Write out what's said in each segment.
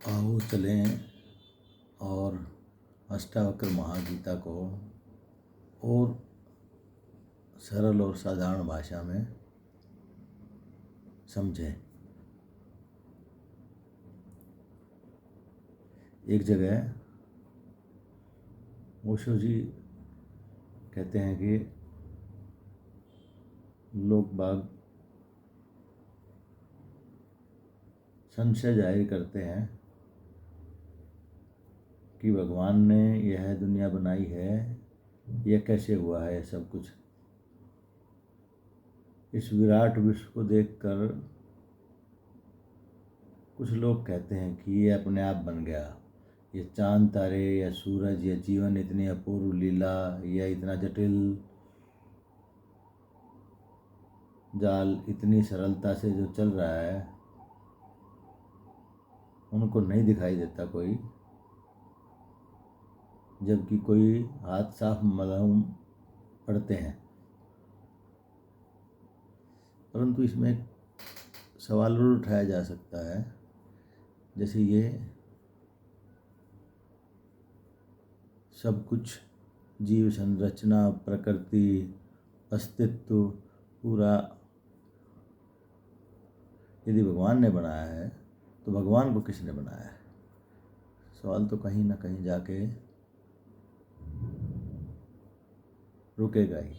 आओ चलें और अष्टावक्र महागीता को और सरल और साधारण भाषा में समझें। एक जगह ओशो जी कहते हैं कि लोग बाग संशय जाहिर करते हैं कि भगवान ने यह दुनिया बनाई है, यह कैसे हुआ है सब कुछ। इस विराट विश्व को देखकर कुछ लोग कहते हैं कि ये अपने आप बन गया। ये चांद तारे या सूरज या जीवन इतनी अपूर्व लीला या इतना जटिल जाल इतनी सरलता से जो चल रहा है, उनको नहीं दिखाई देता कोई, जबकि कोई हाथ साफ मालूम पड़ते हैं। परंतु इसमें एक सवाल और उठाया जा सकता है, जैसे ये सब कुछ जीव संरचना, प्रकृति, अस्तित्व पूरा यदि भगवान ने बनाया है तो भगवान को किसने बनाया है? सवाल तो कहीं ना कहीं जाके रुकेगा ही।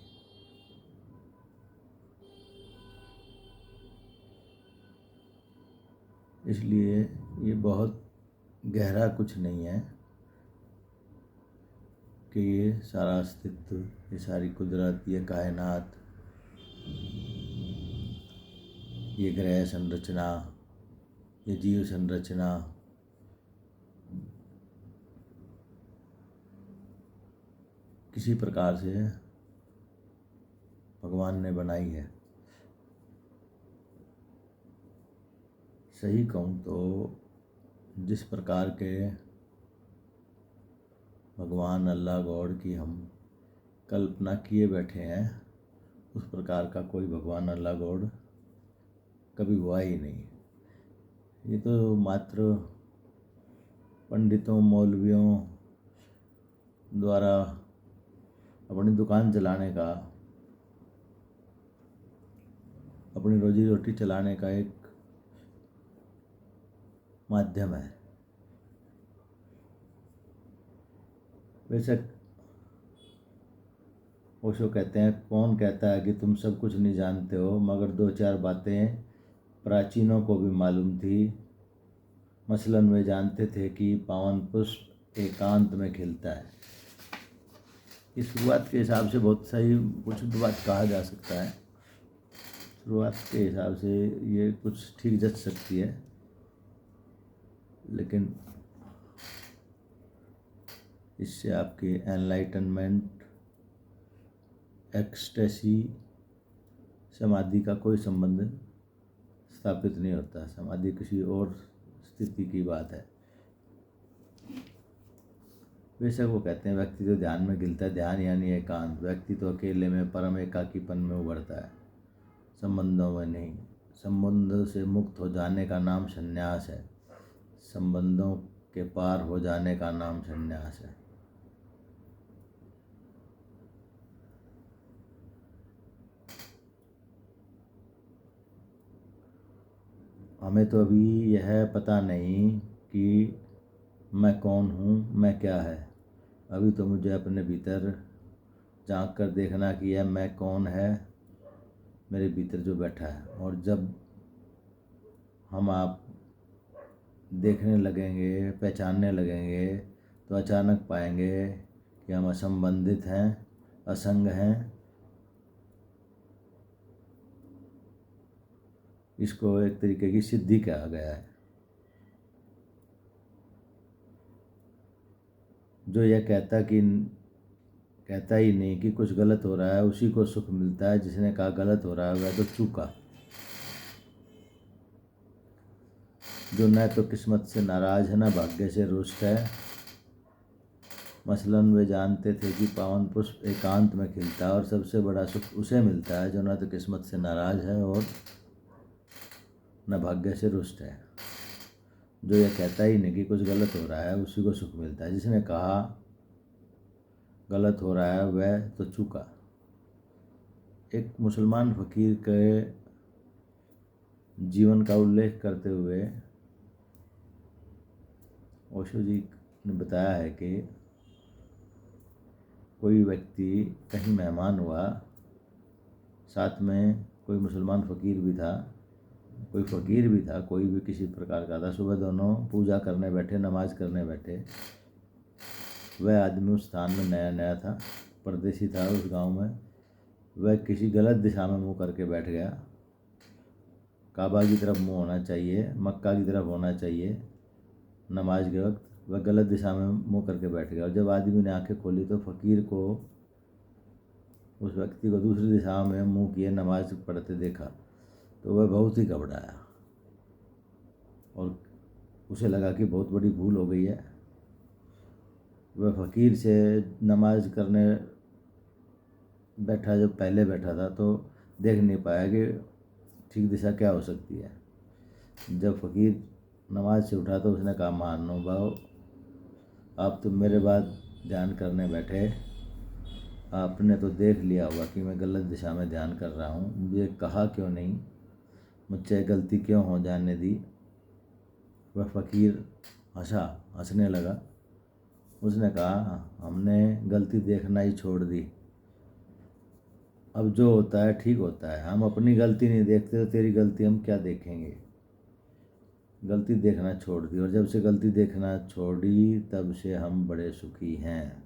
इसलिए ये बहुत गहरा कुछ नहीं है कि ये सारा अस्तित्व, ये सारी कुदरत, ये कायनात, ये ग्रह संरचना, ये जीव संरचना किसी प्रकार से भगवान ने बनाई है। सही कहूँ तो जिस प्रकार के भगवान अल्लाह गॉड की हम कल्पना किए बैठे हैं, उस प्रकार का कोई भगवान अल्लाह गॉड कभी हुआ ही नहीं। ये तो मात्र पंडितों मौलवियों द्वारा अपनी दुकान चलाने का, अपनी रोजी रोटी चलाने का एक माध्यम है। बेशक ओशो कहते हैं, कौन कहता है कि तुम सब कुछ नहीं जानते हो, मगर दो चार बातें प्राचीनों को भी मालूम थी। मसलन वे जानते थे कि पावन पुष्प एकांत में खिलता है। इस शुरुआत के हिसाब से बहुत सही कुछ बात कहा जा सकता है। शुरुआत के हिसाब से ये कुछ ठीक जच सकती है, लेकिन इससे आपके एनलाइटनमेंट, एक्सटेसी, समाधि का कोई संबंध स्थापित नहीं होता। समाधि किसी और स्थिति की बात है। बेशक वो कहते हैं व्यक्ति तो ध्यान में गिरता है, ध्यान यानी एकांत। व्यक्ति तो अकेले में परम एकाकीपन में उभरता है, संबंधों में नहीं। संबंधों से मुक्त हो जाने का नाम संन्यास है, संबंधों के पार हो जाने का नाम संन्यास है। हमें तो अभी यह पता नहीं कि मैं कौन हूँ, मैं क्या है। अभी तो मुझे अपने भीतर झांक कर देखना कि यह मैं कौन है, मेरे भीतर जो बैठा है। और जब हम आप देखने लगेंगे, पहचानने लगेंगे, तो अचानक पाएंगे कि हम असंबंधित हैं, असंग हैं। इसको एक तरीके की सिद्धि कहा गया है। जो यह कहता ही नहीं कि कुछ गलत हो रहा है, उसी को सुख मिलता है। जिसने कहा गलत हो रहा है वह तो चूका। जो न तो किस्मत से नाराज है, न भाग्य से रुष्ट है। मसलन वे जानते थे कि पावन पुष्प एकांत में खिलता है, और सबसे बड़ा सुख उसे मिलता है जो न तो किस्मत से नाराज है और न भाग्य से रुष्ट है। जो यह कहता ही नहीं कि कुछ गलत हो रहा है उसी को सुख मिलता है। जिसने कहा गलत हो रहा है वह तो चूका। एक मुसलमान फ़कीर के जीवन का उल्लेख करते हुए ओशो जी ने बताया है कि कोई व्यक्ति कहीं मेहमान हुआ, साथ में कोई मुसलमान फ़कीर भी था, कोई फ़कीर भी था, कोई भी किसी प्रकार का था। सुबह दोनों पूजा करने बैठे, नमाज करने बैठे। वह आदमी उस स्थान में नया नया था, परदेसी था उस गांव में। वह किसी गलत दिशा में मुँह करके बैठ गया। काबा की तरफ मुँह होना चाहिए, मक्का की तरफ होना चाहिए नमाज के वक्त। वह गलत दिशा में मुँह करके बैठ गया और जब आदमी ने आंखें खोली तो फ़कीर को, उस व्यक्ति को दूसरी दिशा में मुँह किए नमाज पढ़ते देखा। तो वह बहुत ही घबराया और उसे लगा कि बहुत बड़ी भूल हो गई है। वह फ़कीर से नमाज करने बैठा, जब पहले बैठा था तो देख नहीं पाया कि ठीक दिशा क्या हो सकती है। जब फ़कीर नमाज से उठा तो उसने कहा, महानुभाव, आप तो मेरे बाद ध्यान करने बैठे, आपने तो देख लिया होगा कि मैं गलत दिशा में ध्यान कर रहा हूँ, मुझे कहा क्यों नहीं, मुझसे गलती क्यों हो जाने दी। वह फ़कीर हंसने लगा। उसने कहा, हमने गलती देखना ही छोड़ दी, अब जो होता है ठीक होता है। हम अपनी गलती नहीं देखते तो तेरी गलती हम क्या देखेंगे। गलती देखना छोड़ दी और जब से गलती देखना छोड़ी तब से हम बड़े सुखी हैं।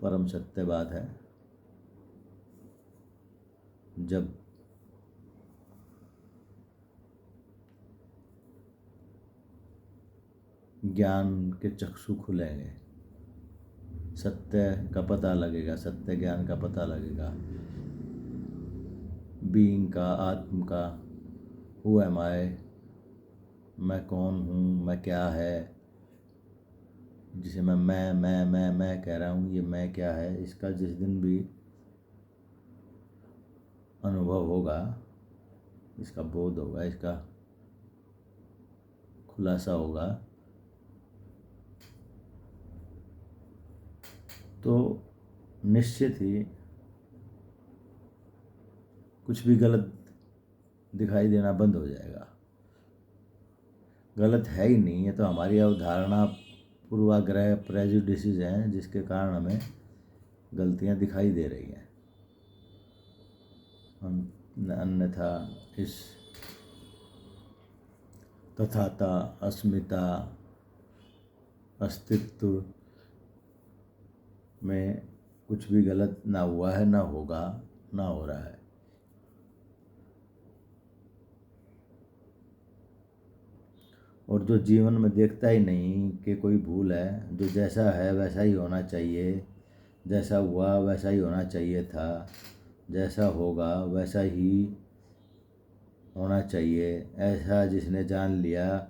परम सत्य बात है। जब ज्ञान के चक्षु खुलेंगे, सत्य का पता लगेगा, सत्य ज्ञान का पता लगेगा, बीइंग का, आत्म का, हु एम आई, मैं कौन हूँ, मैं क्या है, जिसे मैं कह रहा हूँ, ये मैं क्या है। इसका जिस दिन भी अनुभव होगा, इसका बोध होगा, इसका खुलासा होगा, तो निश्चित ही कुछ भी गलत दिखाई देना बंद हो जाएगा। गलत है ही नहीं, ये तो हमारी अवधारणा, पूर्वाग्रह, प्रेजुडिसेस हैं जिसके कारण हमें गलतियां दिखाई दे रही हैं। अन्यथा इस तथाता, अस्मिता, अस्तित्व में कुछ भी गलत ना हुआ है, ना होगा, ना हो रहा है। और जो जीवन में देखता ही नहीं कि कोई भूल है, जो जैसा है वैसा ही होना चाहिए, जैसा हुआ वैसा ही होना चाहिए था, जैसा होगा वैसा ही होना चाहिए, ऐसा जिसने जान लिया,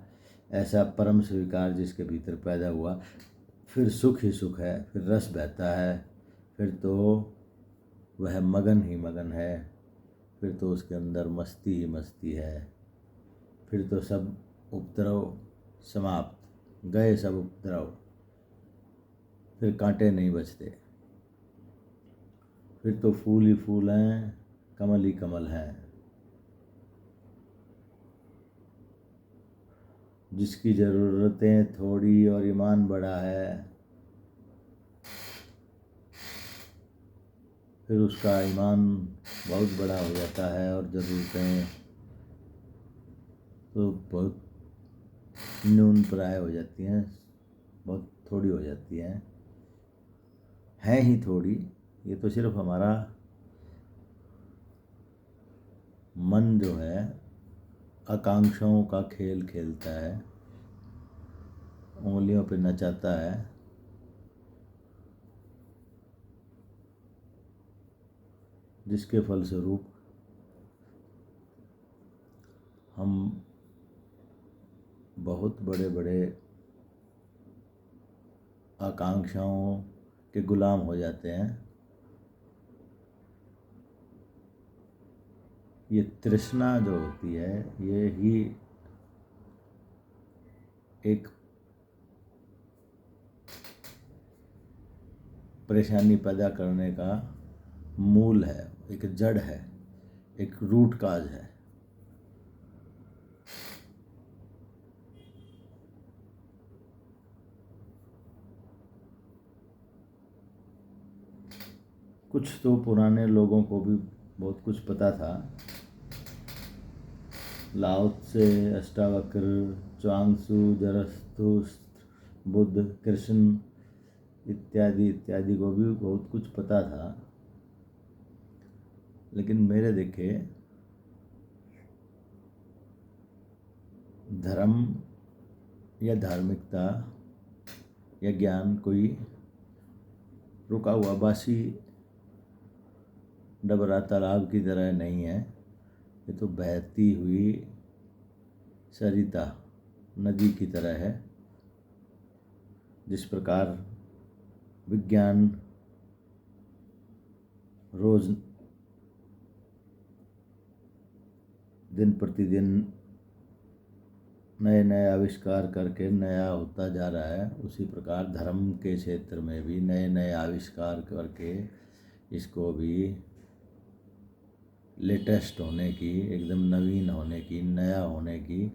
ऐसा परम स्वीकार जिसके भीतर पैदा हुआ, फिर सुख ही सुख है, फिर रस बहता है, फिर तो वह मगन ही मगन है, फिर तो उसके अंदर मस्ती ही मस्ती है, फिर तो सब उपद्रव समाप्त, गए सब उपद्रव, फिर कांटे नहीं बचते, फिर तो फूल ही फूल हैं, कमल ही कमल हैं। जिसकी ज़रूरतें थोड़ी और ईमान बड़ा है, फिर उसका ईमान बहुत बड़ा हो जाता है और ज़रूरतें तो बहुत न्यून प्राय हो जाती हैं, बहुत थोड़ी हो जाती हैं ही थोड़ी। ये तो सिर्फ हमारा मन जो है आकांक्षाओं का खेल खेलता है, उंगलियों पे नचाता है, जिसके फलस्वरूप हम बहुत बड़े बड़े आकांक्षाओं के गुलाम हो जाते हैं। ये तृष्णा जो होती है, ये ही एक परेशानी पैदा करने का मूल है, एक जड़ है, एक रूट काज है। कुछ तो पुराने लोगों को भी बहुत कुछ पता था। लाओ त्से, अष्टावक्र, च्वांगसू, जरथुस्त्र, बुद्ध, कृष्ण इत्यादि इत्यादि को भी बहुत कुछ पता था। लेकिन मेरे देखे धर्म या धार्मिकता या ज्ञान कोई रुका हुआ बासी डबरा तालाब की तरह नहीं है। ये तो बहती हुई सरिता नदी की तरह है। जिस प्रकार विज्ञान रोज दिन प्रतिदिन नए नए आविष्कार करके नया होता जा रहा है, उसी प्रकार धर्म के क्षेत्र में भी नए नए आविष्कार करके इसको भी लेटेस्ट होने की, एकदम नवीन होने की, नया होने की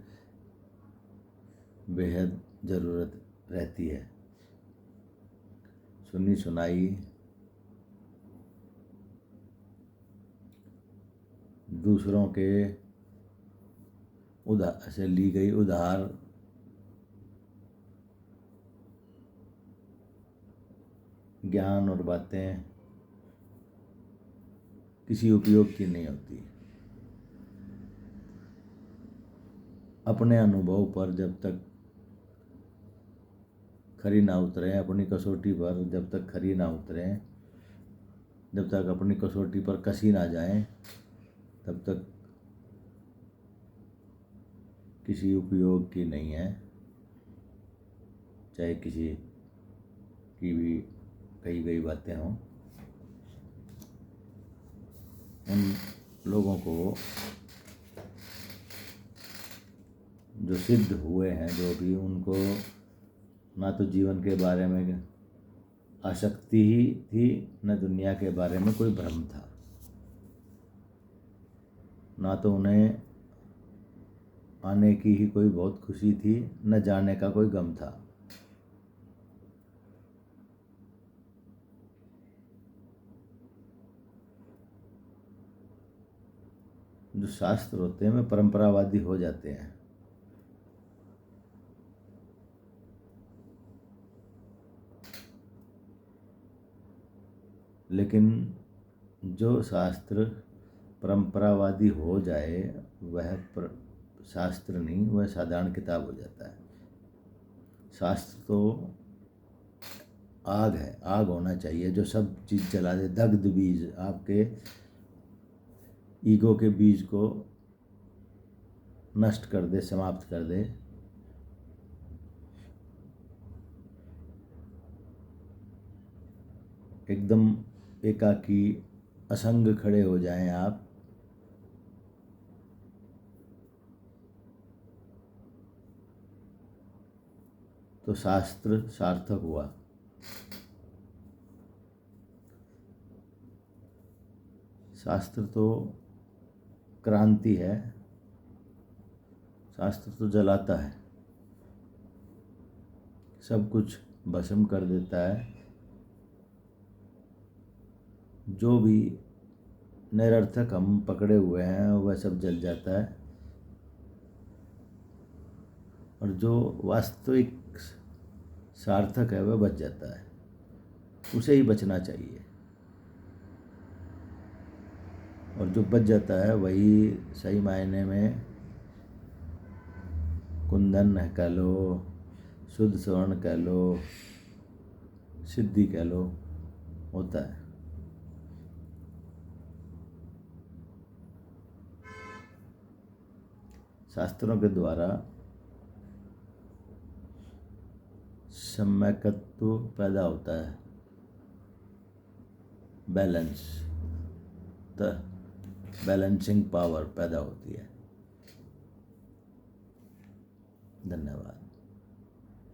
बेहद ज़रूरत रहती है। सुनी सुनाई दूसरों के से ली गई उधार ज्ञान और बातें किसी उपयोग की नहीं होती। अपने अनुभव पर जब तक खरी ना उतरे, अपनी कसौटी पर जब तक खरी ना उतरे, जब तक अपनी कसौटी पर कसी ना जाए, तब तक किसी उपयोग की नहीं है। चाहे किसी की भी कही गई बातें हों, उन लोगों को जो सिद्ध हुए हैं, जो भी, उनको ना तो जीवन के बारे में आसक्ति ही थी, न दुनिया के बारे में कोई भ्रम था, ना तो उन्हें आने की ही कोई बहुत खुशी थी, न जाने का कोई गम था। जो शास्त्र होते हैं वे परंपरावादी हो जाते हैं। लेकिन जो शास्त्र परंपरावादी हो जाए वह शास्त्र नहीं, वह साधारण किताब हो जाता है। शास्त्र तो आग है, आग होना चाहिए जो सब चीज़ जला दे, दग्ध बीज, आपके ईगो के बीज को नष्ट कर दे, समाप्त कर दे। एकदम एकाकी असंग खड़े हो जाएं आप, तो शास्त्र सार्थक हुआ। शास्त्र तो क्रांति है, शास्त्र तो जलाता है, सब कुछ भस्म कर देता है। जो भी निरर्थक हम पकड़े हुए हैं वह सब जल जाता है, और जो वास्तविक सार्थक है वह बच जाता है। उसे ही बचना चाहिए, और जो बच जाता है वही सही मायने में कुंदन कह लो, शुद्ध स्वर्ण कह लो, सिद्धि कह लो, होता है। शास्त्रों के द्वारा सम्यकत्व पैदा होता है, बैलेंस, द बैलेंसिंग पावर पैदा होती है। धन्यवाद।